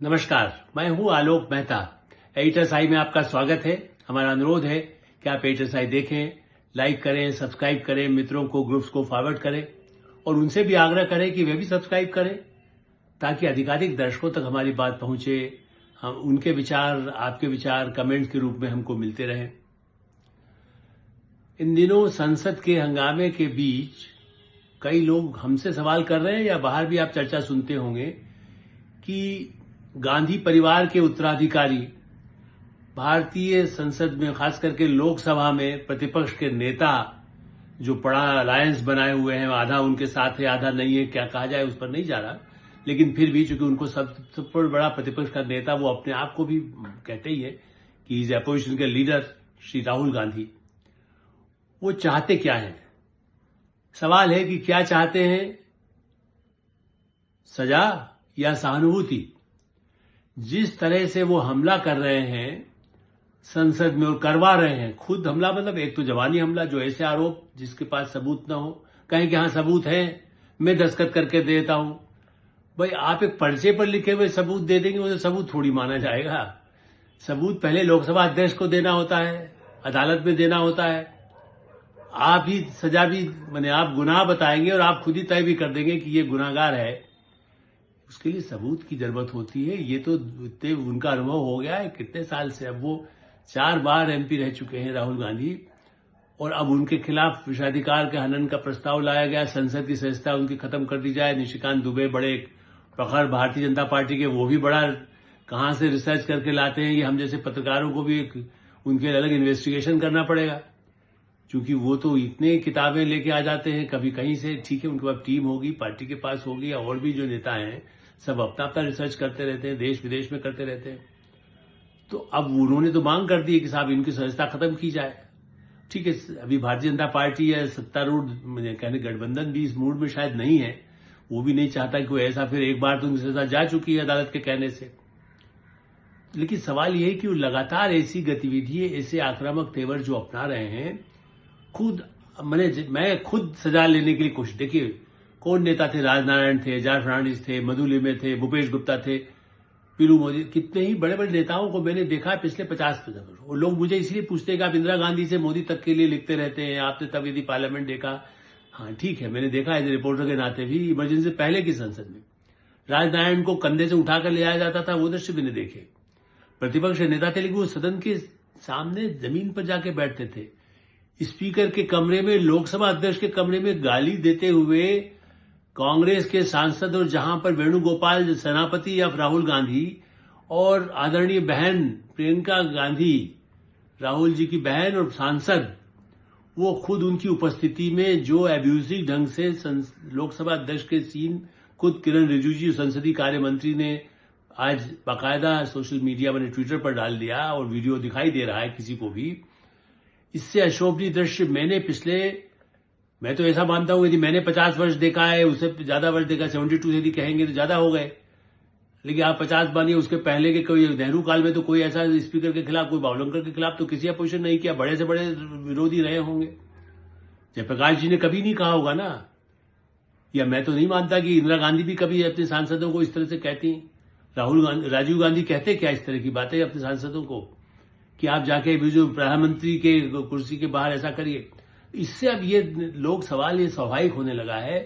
नमस्कार, मैं हूं आलोक मेहता। एडिटर्स आई में आपका स्वागत है। हमारा अनुरोध है कि आप एडिटर्स आई देखें, लाइक करें, सब्सक्राइब करें, मित्रों को, ग्रुप्स को फॉरवर्ड करें और उनसे भी आग्रह करें कि वे भी सब्सक्राइब करें ताकि अधिकाधिक दर्शकों तक हमारी बात पहुंचे। हम उनके विचार, आपके विचार कमेंट्स के रूप में हमको मिलते रहें। इन दिनों संसद के हंगामे के बीच कई लोग हमसे सवाल कर रहे हैं या बाहर भी आप चर्चा सुनते होंगे कि गांधी परिवार के उत्तराधिकारी भारतीय संसद में, खास करके लोकसभा में प्रतिपक्ष के नेता जो बड़ा अलायंस बनाए हुए हैं, आधा उनके साथ है आधा नहीं है, क्या कहा जाए उस पर नहीं जा रहा, लेकिन फिर भी चूंकि उनको सबसे बड़ा प्रतिपक्ष का नेता वो अपने आप को भी कहते ही है कि इज अपोजिशन के लीडर श्री राहुल गांधी, वो चाहते क्या है? सवाल है कि क्या चाहते हैं, सजा या सहानुभूति? जिस तरह से वो हमला कर रहे हैं संसद में और करवा रहे हैं, खुद हमला मतलब एक तो जवानी हमला, जो ऐसे आरोप जिसके पास सबूत ना हो, कहें कि हाँ सबूत है, मैं दस्तखत करके देता हूं। भाई आप एक पर्चे पर लिखे हुए सबूत दे देंगे, वो तो सबूत थोड़ी माना जाएगा। सबूत पहले लोकसभा अध्यक्ष को देना होता है, अदालत में देना होता है। आप ही सजा भी माने आप गुनाह बताएंगे और आप खुद ही तय भी कर देंगे कि ये गुनाहगार है, उसके लिए सबूत की जरूरत होती है। ये तो इतने उनका अनुभव हो गया है कितने साल से, अब वो 4 बार एमपी रह चुके हैं राहुल गांधी, और अब उनके खिलाफ विषयाधिकार के हनन का प्रस्ताव लाया गया, संसद की सदस्यता उनकी खत्म कर दी जाए। निशिकांत दुबे बड़े प्रखर भारतीय जनता पार्टी के, वो भी बड़ा कहां से रिसर्च करके लाते हैं, ये हम जैसे पत्रकारों को भी उनके अलग इन्वेस्टिगेशन करना पड़ेगा, क्योंकि वो तो इतने किताबें लेके आ जाते हैं कभी कहीं से। ठीक है, उनके पास टीम होगी, पार्टी के पास होगी, और भी जो नेता हैं सब अपना अपना रिसर्च करते रहते हैं, देश विदेश में करते रहते हैं। तो अब उन्होंने तो मांग कर दी है कि साहब इनकी सदस्यता खत्म की जाए। ठीक है, अभी भारतीय जनता पार्टी या सत्तारूढ़ कहने गठबंधन भी इस मूड में शायद नहीं है, वो भी नहीं चाहता कि कोई ऐसा, फिर एक बार तो उनकी सदस्यता जा चुकी है अदालत के कहने से। लेकिन सवाल यह है कि वो लगातार ऐसी गतिविधि, ऐसे आक्रामक तेवर जो अपना रहे हैं, खुद मैं खुद सजा लेने के लिए कोशिश, देखिए कौन नेता थे, राजनारायण थे, जॉर्ज फर्नांडिस थे, मधु लिमे थे, भूपेश गुप्ता थे, पीलू मोदी, कितने ही बड़े बड़े नेताओं को मैंने देखा है पिछले 50 वर्ष। और लोग मुझे इसलिए पूछते हैं कि आप इंदिरा गांधी से मोदी तक के लिए लिखते रहते हैं, आपने तब यदि पार्लियामेंट देखा। हाँ ठीक है, मैंने देखा है रिपोर्टर के नाते भी, इमरजेंसी पहले की संसद में राजनारायण को कंधे से उठाकर ले आया जाता था, वो दृश्य मैंने देखे। प्रतिपक्ष नेता थे लेकिन वो सदन के सामने जमीन पर जाके बैठते थे, स्पीकर के कमरे में, लोकसभा अध्यक्ष के कमरे में गाली देते हुए कांग्रेस के सांसद, और जहां पर वेणुगोपाल सेनापति या राहुल गांधी और आदरणीय बहन प्रियंका गांधी, राहुल जी की बहन और सांसद, वो खुद उनकी उपस्थिति में जो एब्यूजिव ढंग से लोकसभा अध्यक्ष के सीन, खुद किरण रिजिजू संसदीय कार्य मंत्री ने आज बाकायदा सोशल मीडिया में, ट्विटर पर डाल दिया और वीडियो दिखाई दे रहा है किसी को भी। इससे अशोभनीय दृश्य मैं तो ऐसा मानता हूं, यदि मैंने 50 वर्ष देखा है, उससे ज्यादा वर्ष देखा, 72 यदि कहेंगे तो ज्यादा हो गए, लेकिन आप 50 मानिए, उसके पहले के कोई नेहरू काल में तो कोई ऐसा स्पीकर के खिलाफ, कोई बावलंकर के खिलाफ तो किसी अपोजिशन नहीं किया, बड़े से बड़े विरोधी रहे होंगे। जयप्रकाश जी ने कभी नहीं कहा होगा ना, या मैं तो नहीं मानता कि इंदिरा गांधी भी कभी अपने सांसदों को इस तरह से कहती। राजीव गांधी कहते क्या इस तरह की बातें अपने सांसदों को कि आप जाके जो प्रधानमंत्री के कुर्सी के बाहर ऐसा करिए? इससे अब ये लोग सवाल ये स्वाभाविक होने लगा है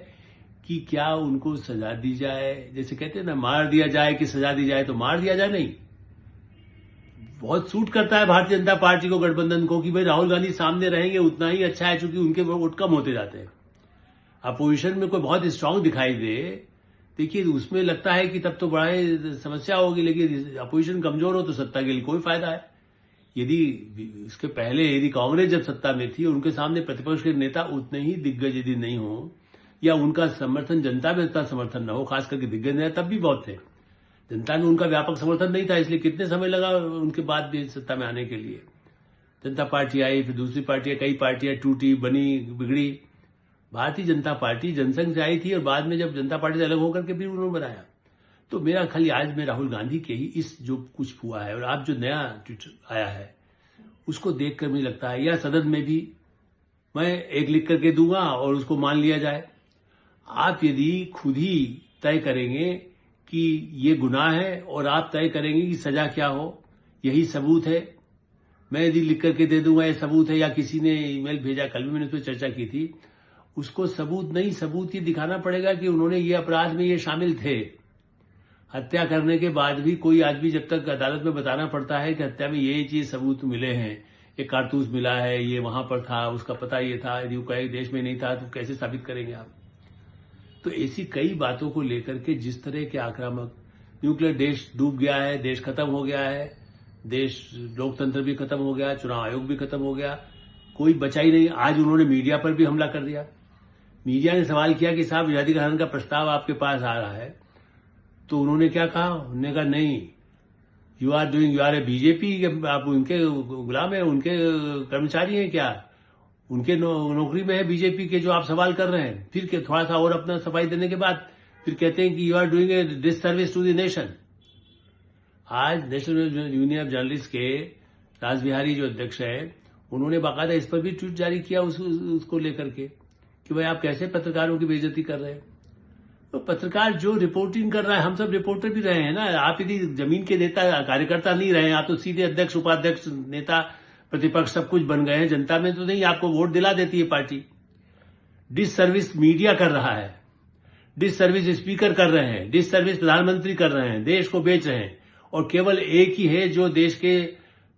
कि क्या उनको सजा दी जाए, जैसे कहते हैं ना, मार दिया जाए कि सजा दी जाए, तो मार दिया जाए नहीं। बहुत सूट करता है भारतीय जनता पार्टी को, गठबंधन को, कि भाई राहुल गांधी सामने रहेंगे उतना ही अच्छा है, चूंकि उनके वोट कम होते जाते हैं। अपोजिशन में कोई बहुत स्ट्रांग दिखाई दे, देखिए उसमें लगता है कि तब तो बड़ा समस्या होगी, लेकिन अपोजिशन कमजोर हो तो सत्ता के लिए कोई फायदा है। यदि इसके पहले यदि कांग्रेस जब सत्ता में थी, उनके सामने प्रतिपक्ष के नेता उतने ही दिग्गज यदि नहीं हो, या उनका समर्थन जनता में उतना समर्थन न हो, खास करके दिग्गज नेता तब भी बहुत थे, जनता में उनका व्यापक समर्थन नहीं था, इसलिए कितने समय लगा उनके बाद भी सत्ता में आने के लिए। जनता पार्टी आई, फिर दूसरी पार्टियां, कई पार्टियां टूटी, बनी, बिगड़ी। भारतीय जनता पार्टी जनसंघ से आई थी और बाद में जब जनता पार्टी से अलग होकर के भी उन्होंने बनाया। तो मेरा खाली आज में राहुल गांधी के ही इस जो कुछ हुआ है, और आप जो नया ट्वीट आया है उसको देखकर मुझे लगता है, या सदन में भी मैं एक लिख करके दूंगा और उसको मान लिया जाए। आप यदि खुद ही तय करेंगे कि ये गुनाह है और आप तय करेंगे कि सजा क्या हो, यही सबूत है। मैं यदि लिख करके दे दूंगा ये सबूत है, या किसी ने ईमेल भेजा, कल भी मैंने उस पर चर्चा की थी, उसको सबूत नहीं, सबूत ये दिखाना पड़ेगा कि उन्होंने ये अपराध में ये शामिल थे। हत्या करने के बाद भी कोई आदमी जब तक अदालत में बताना पड़ता है कि हत्या में ये चीज सबूत मिले हैं, एक कारतूस मिला है, ये वहां पर था, उसका पता ये था, यदि वो कहे देश में नहीं था तो कैसे साबित करेंगे आप? तो ऐसी कई बातों को लेकर के जिस तरह के आक्रामक, न्यूक्लियर देश डूब गया है, देश खत्म हो गया है, देश लोकतंत्र भी खत्म हो गया, चुनाव आयोग भी खत्म हो गया, कोई बचा ही नहीं। आज उन्होंने मीडिया पर भी हमला कर दिया। मीडिया ने सवाल किया कि साहब विधायीकरण का प्रस्ताव आपके पास आ रहा है, तो उन्होंने क्या कहा? उन्होंने कहा नहीं, यू आर ए बीजेपी, आप उनके गुलाम है, उनके कर्मचारी हैं क्या? उनके नौकरी में है बीजेपी के जो आप सवाल कर रहे हैं? फिर थोड़ा सा और अपना सफाई देने के बाद फिर कहते हैं कि you are doing a disservice to the nation. आज नेशनल यूनियन ऑफ जर्नलिस्ट के रासबिहारी जो अध्यक्ष है, उन्होंने बाकायदा इस पर भी ट्वीट जारी किया उसको लेकर के कि भाई आप कैसे पत्रकारों की बेइज्जती कर रहे हैं। तो पत्रकार जो रिपोर्टिंग कर रहा है, हम सब रिपोर्टर भी रहे हैं ना। आप यदि जमीन के नेता कार्यकर्ता नहीं रहे, आप तो सीधे अध्यक्ष, उपाध्यक्ष, नेता, प्रतिपक्ष सब कुछ बन गए हैं। जनता में तो नहीं, आपको वोट दिला देती है पार्टी। डिससर्विस मीडिया कर रहा है, डिससर्विस स्पीकर कर रहे हैं, डिससर्विस प्रधानमंत्री कर रहे हैं, देश को बेच रहे हैं। और केवल एक ही है जो देश के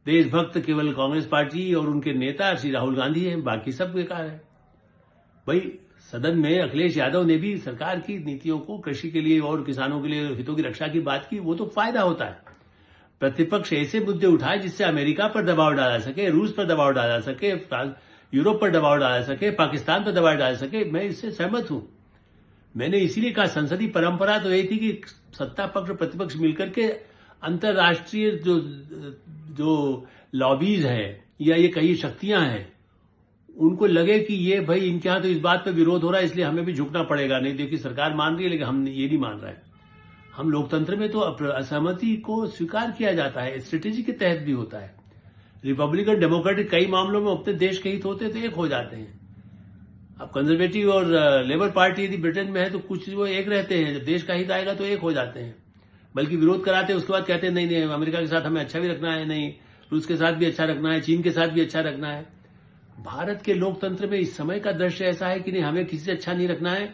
देशभक्त, केवल कांग्रेस पार्टी और उनके नेता श्री राहुल गांधी हैं, बाकी सब बेकार है। भाई सदन में अखिलेश यादव ने भी सरकार की नीतियों को, कृषि के लिए और किसानों के लिए हितों की रक्षा की बात की, वो तो फायदा होता है। प्रतिपक्ष ऐसे मुद्दे उठाए जिससे अमेरिका पर दबाव डाला सके, रूस पर दबाव डाला सके, यूरोप पर दबाव डाला सके, पाकिस्तान पर दबाव डाल सके, मैं इससे सहमत हूं। मैंने इसीलिए कहा संसदीय परंपरा तो यही थी कि सत्ता पक्ष और प्रतिपक्ष मिलकर के अंतर्राष्ट्रीय जो लॉबीज है या ये कई शक्तियां हैं, उनको लगे कि ये भाई इनके यहां तो इस बात पे विरोध हो रहा है, इसलिए हमें भी झुकना पड़ेगा। नहीं देखिए सरकार मान रही है लेकिन हम ये नहीं मान रहे हैं। हम लोकतंत्र में तो असहमति को स्वीकार किया जाता है, स्ट्रेटेजी के तहत भी होता है। रिपब्लिकन डेमोक्रेटिक कई मामलों में अपने देश के हित होते तो एक हो जाते हैं। अब कंजर्वेटिव और लेबर पार्टी यदि ब्रिटेन में है तो कुछ वो एक रहते हैं, जब देश का हित आएगा तो एक हो जाते हैं, बल्कि विरोध कराते हैं। उसके बाद कहते हैं नहीं नहीं, अमेरिका के साथ हमें अच्छा भी रखना है, नहीं रूस के साथ भी अच्छा रखना है, चीन के साथ भी अच्छा रखना है। भारत के लोकतंत्र में इस समय का दृश्य ऐसा है कि नहीं, हमें किसी से अच्छा नहीं रखना है।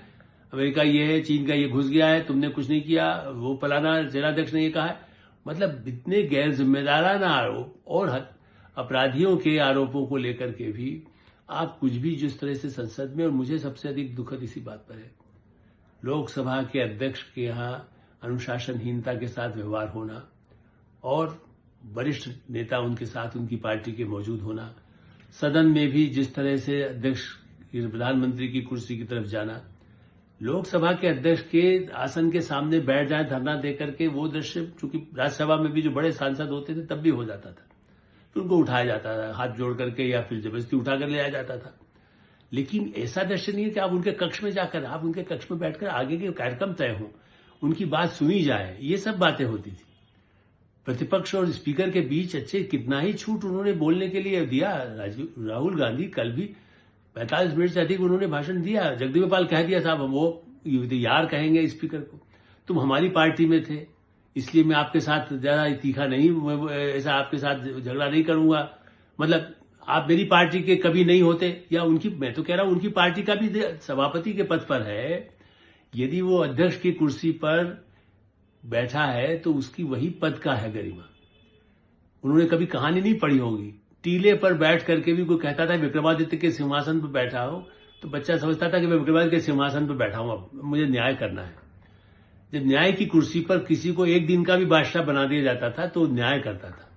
अमेरिका ये है, चीन का ये घुस गया है, तुमने कुछ नहीं किया, वो फलाना सेनाध्यक्ष ने ये कहा है। मतलब इतने गैर जिम्मेदाराना आरोप और अपराधियों के आरोपों को लेकर के भी आप कुछ भी जिस तरह से संसद में, और मुझे सबसे अधिक दुखद इसी बात पर है, लोकसभा के अध्यक्ष के यहाँ अनुशासनहीनता के साथ व्यवहार होना और वरिष्ठ नेता उनके साथ उनकी पार्टी के मौजूद होना, सदन में भी जिस तरह से अध्यक्ष प्रधानमंत्री की कुर्सी की तरफ जाना, लोकसभा के अध्यक्ष के आसन के सामने बैठ जाए धरना देकर के, वो दृश्य चूंकि राज्यसभा में भी जो बड़े सांसद होते थे तब भी हो जाता था, फिर उनको उठाया जाता था हाथ जोड़ करके या फिर जबरदस्ती उठा कर ले आया जाता था। लेकिन ऐसा दृश्य नहीं है कि आप उनके कक्ष में जाकर, आप उनके कक्ष में बैठकर आगे के कार्यक्रम तय हों, उनकी बात सुनी जाए, ये सब बातें होती थी। प्रतिपक्ष और स्पीकर के बीच अच्छे कितना ही छूट उन्होंने बोलने के लिए दिया। राहुल गांधी कल भी 45 मिनट से अधिक उन्होंने भाषण दिया। जगदीप पाल कह दिया साहब हम वो यार कहेंगे स्पीकर को, तुम हमारी पार्टी में थे इसलिए मैं आपके साथ ज्यादा तीखा नहीं, ऐसा आपके साथ झगड़ा नहीं करूंगा। मतलब आप मेरी पार्टी के कभी नहीं होते, या उनकी, मैं तो कह रहा हूं उनकी पार्टी का भी सभापति के पद पर है, यदि वो अध्यक्ष की कुर्सी पर बैठा है तो उसकी वही पद का है गरिमा। उन्होंने कभी कहानी नहीं पढ़ी होगी, टीले पर बैठ करके भी कोई कहता था विक्रमादित्य के सिंहासन पर बैठा हो तो बच्चा समझता था कि मैं विक्रमादित्य के सिंहासन पर बैठा हूं, अब मुझे न्याय करना है। जब न्याय की कुर्सी पर किसी को एक दिन का भी बादशाह बना दिया जाता था तो न्याय करता था,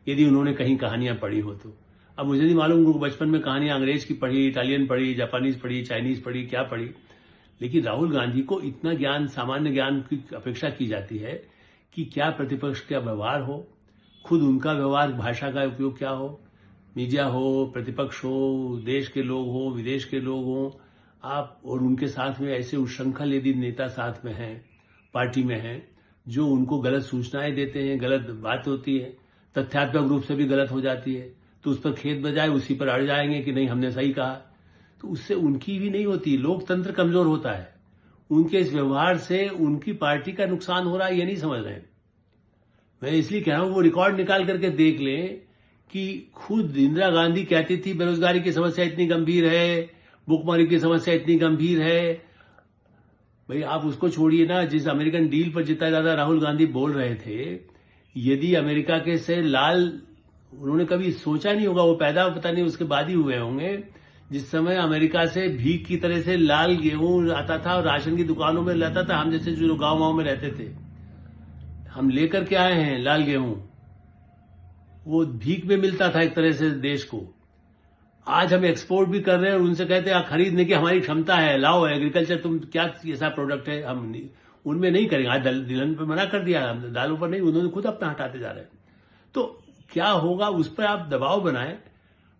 यदि उन्होंने कहीं कहानियां पढ़ी हो तो। अब मुझे नहीं मालूम उनको बचपन में कहानियां अंग्रेज की पढ़ी, इटालियन पढ़ी, जापानीज पढ़ी, चाइनीज पढ़ी, क्या पढ़ी, लेकिन राहुल गांधी को इतना ज्ञान, सामान्य ज्ञान की अपेक्षा की जाती है कि क्या प्रतिपक्ष का व्यवहार हो, खुद उनका व्यवहार, भाषा का उपयोग क्या हो, मीडिया हो, प्रतिपक्ष हो, देश के लोग हो, विदेश के लोग हो, आप और उनके साथ में ऐसे उच्छृंखल यदि नेता साथ में हैं, पार्टी में हैं, जो उनको गलत सूचनाएं देते हैं, गलत बात होती है, तथ्यात्मक रूप से भी गलत हो जाती है, तो उस पर खेत बजाय उसी पर अड़ जाएंगे कि नहीं हमने सही कहा, तो उससे उनकी भी नहीं होती। लोकतंत्र कमजोर होता है, उनके इस व्यवहार से उनकी पार्टी का नुकसान हो रहा है, ये नहीं समझ रहे हैं। मैं इसलिए कह रहा हूं वो रिकॉर्ड निकाल करके देख लें कि खुद इंदिरा गांधी कहती थी बेरोजगारी की समस्या इतनी गंभीर है, भुखमरी की समस्या इतनी गंभीर है। भाई आप उसको छोड़िए ना, जिस अमेरिकन डील पर जितना ज्यादा राहुल गांधी बोल रहे थे, यदि अमेरिका के से लाल, उन्होंने कभी सोचा नहीं होगा, वो पैदा पता नहीं उसके बाद ही हुए होंगे, जिस समय अमेरिका से भीख की तरह से लाल गेहूं आता था और राशन की दुकानों में रहता था, हम जैसे जो गांव में रहते थे, हम लेकर के आए हैं लाल गेहूं, वो भीख में मिलता था एक तरह से देश को। आज हम एक्सपोर्ट भी कर रहे हैं और उनसे कहते हैं खरीदने की हमारी क्षमता है, लाओ एग्रीकल्चर, तुम क्या ऐसा प्रोडक्ट है, हम उनमें नहीं करेंगे। आज तिलहन पर मना कर दिया, दालों पर नहीं, उन्होंने खुद अपना हटाते जा रहे हैं। तो क्या होगा, उस पर आप दबाव बनाएं।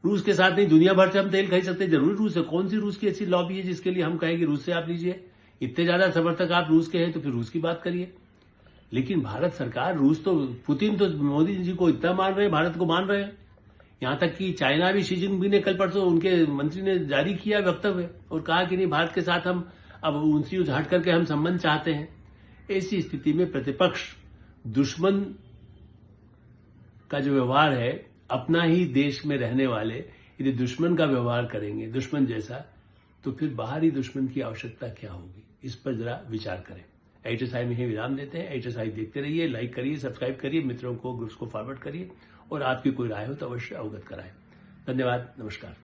रूस के साथ नहीं, दुनिया भर से हम तेल खरीद सकते हैं, जरूरी रूस है। कौन सी रूस की ऐसी लॉबी है जिसके लिए हम कहें कि रूस से आप लीजिए? इतने ज्यादा समर्थक आप रूस के हैं तो फिर रूस की बात करिए। लेकिन भारत सरकार, रूस तो, पुतिन तो मोदी जी को इतना मान रहे हैं, भारत को मान रहे हैं। यहां तक कि चाइना भी, शी जिनपिंग ने कल परसों उनके मंत्री ने जारी किया वक्तव्य और कहा कि नहीं, भारत के साथ हम अब उनसे हट करके हम संबंध चाहते हैं। ऐसी स्थिति में प्रतिपक्ष दुश्मन का जो व्यवहार है, अपना ही देश में रहने वाले यदि दुश्मन का व्यवहार करेंगे, दुश्मन जैसा, तो फिर बाहरी दुश्मन की आवश्यकता क्या होगी? इस पर जरा विचार करें। HSI में ही विराम देते हैं। HSI देखते रहिए, लाइक करिए, सब्सक्राइब करिए, मित्रों को, ग्रुप्स को फॉरवर्ड करिए और आपकी कोई राय हो तो अवश्य अवगत कराएं। धन्यवाद, नमस्कार।